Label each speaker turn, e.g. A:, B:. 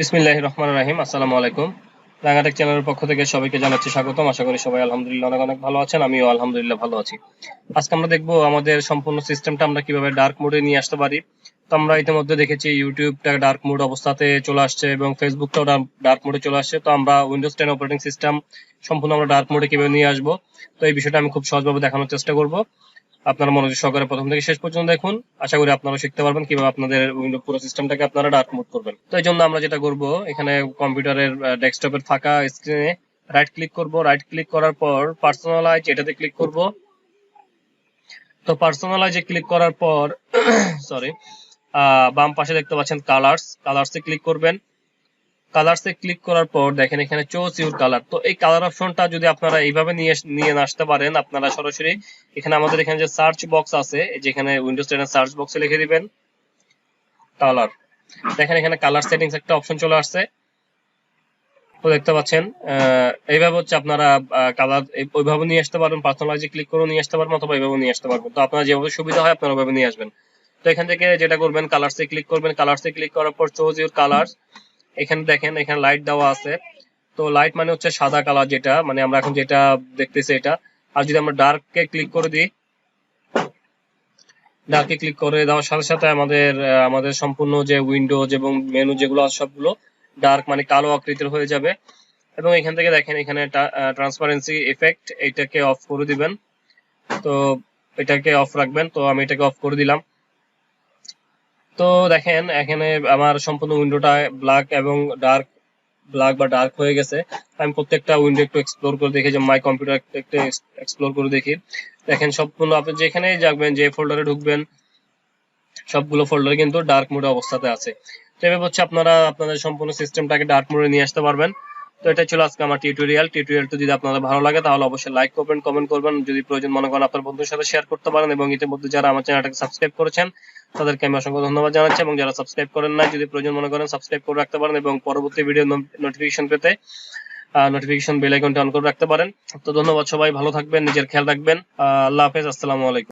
A: বিসমিল্লাহির রহমানির রহিম। আসসালামু আলাইকুম। রাঙ্গাটেক চ্যানেলের পক্ষ থেকে সবাইকে জানাচ্ছি স্বাগতম। আশা করি সবাই আলহামদুলিল্লাহ অনেক অনেক ভালো আছেন। আমিও আলহামদুলিল্লাহ ভালো আছি। আজকে আমরা দেখবো আমাদের সম্পূর্ণ সিস্টেমটা আমরা কিভাবে ডার্ক মোডে নিয়ে আসতে পারি। তো আমরা ইতিমধ্যে দেখেছি ইউটিউবটা ডার্ক মোড অবস্থাতে চলে আসছে এবং ফেসবুকটাও ডার্ক মোডে চলে আসছে। তো আমরা উইন্ডোজ 10 অপারেটিং সিস্টেম সম্পূর্ণ আমরা ডার্ক মোডে কিভাবে নিয়ে আসবো, তো এই বিষয়টা আমি খুব সহজভাবে দেখানোর চেষ্টা করবো। আপনারা মনোযোগ সহকারে প্রথম থেকে শেষ পর্যন্ত দেখুন। আশা করি আপনারা শিখতে পারবেন কিভাবে আপনাদের উইন্ডো পুরো সিস্টেমটাকে আপনারা ডার্ক মোড করবেন। তো এই জন্য আমরা যেটা করব, এখানে কম্পিউটারের ডেস্কটপের ফাঁকা স্ক্রিনে রাইট ক্লিক করব। রাইট ক্লিক করার পর পার্সোনালাইজ এটাতে ক্লিক করব। তো পার্সোনালাইজে ক্লিক করার পর সরি বাম পাশে দেখতে পাচ্ছেন কালার্সে ক্লিক করবেন। কালার্সে ক্লিক করার পর দেখেন এখানে চুজ ইউর কালার। তো এই কালার অপশনটা যদি আপনারা এইভাবে নিয়ে আসতে পারেন, আপনারা সরাসরি এখানে আমাদের এখানে যে সার্চ বক্স আছে, যেখানে উইন্ডোজ 10 এর সার্চ বক্সে লিখে দিবেন কালার। দেখেন এখানে কালার সেটিংস একটা অপশন চলে আসছে। তো দেখতে পাচ্ছেন এইভাবে হচ্ছে আপনারা কালার ওইভাবে নিয়ে আসতে পারবেন। পার্সোনালাইজে ক্লিক করে নিয়ে আসতে পারবেন অথবা এইভাবে নিয়ে আসতে পারবেন। তো আপনারা যেভাবে সুবিধা হয় আপনারা ওইভাবে নিয়ে আসবেন। তো এখান থেকে যেটা করবেন, কালার্সে ক্লিক করবেন। কালার্সে ক্লিক করার পর চুজ ইউর কালার। এখানে দেখেন এখানে লাইট দেওয়া আছে। তো লাইট মানে হচ্ছে সাদা কালার, যেটা মানে আমরা এখন যেটা দেখতেছি এটা। আর যদি আমরা ডার্কে ক্লিক করে দিই, ডার্কে ক্লিক করে দেওয়ার সাথে সাথে আমাদের সম্পূর্ণ যে উইন্ডোজ এবং মেনু যেগুলো আছে সবগুলো ডার্ক মানে কালো আকৃতির হয়ে যাবে। এবং এখান থেকে দেখেন এখানে ট্রান্সপারেন্সি ইফেক্ট, এটাকে অফ করে দিবেন। তো এটাকে অফ রাখবেন। তো আমি এটাকে অফ করে দিলাম। তো দেখেন এখানে আমার সম্পূর্ণ উইন্ডোটা ব্ল্যাক এবং ব্ল্যাক বা ডার্ক হয়ে গেছে। আমি প্রত্যেকটা উইন্ডো একটু এক্সপ্লোর করে দেখি, যে মাই কম্পিউটার একটু এক্সপ্লোর করে দেখি। দেখেন সম্পূর্ণ আপনি যেখানেই যাবেন, যে ফোল্ডারে ঢুকবেন, সবগুলো ফোল্ডারে কিন্তু ডার্ক মোডে অবস্থাতে আছে। তো এভাবে হচ্ছে আপনারা আপনাদের সম্পূর্ণ সিস্টেমটাকে ডার্ক মোডে নিয়ে আসতে পারবেন। তো এটা ছিল আজকে আমার টিউটোরিয়ালটা যদি আপনাদের ভালো লাগে তাহলে অবশ্যই লাইক করবেন, কমেন্ট করবেন, যদি প্রয়োজন মনে করেন আপনার বন্ধুদের সাথে শেয়ার করতে পারেন। এবং ইতিমধ্যে যারা আমার চ্যানেলটাকে সাবস্ক্রাইব করেছেন তাদেরকে আমি অসংখ্য ধন্যবাদ জানাচ্ছি। এবং যারা সাবস্ক্রাইব করেন না, যদি প্রয়োজন মনে করেন সাবস্ক্রাইব করে রাখতে পারেন এবং পরবর্তী ভিডিও নোটিফিকেশন পেতে নোটিফিকেশন বেল আইকনটি অন করে রাখতে পারেন। তো ধন্যবাদ, সবাই ভালো থাকবেন, নিজের খেয়াল রাখবেন। আল্লাহ হাফেজ, আসসালামু আলাইকুম।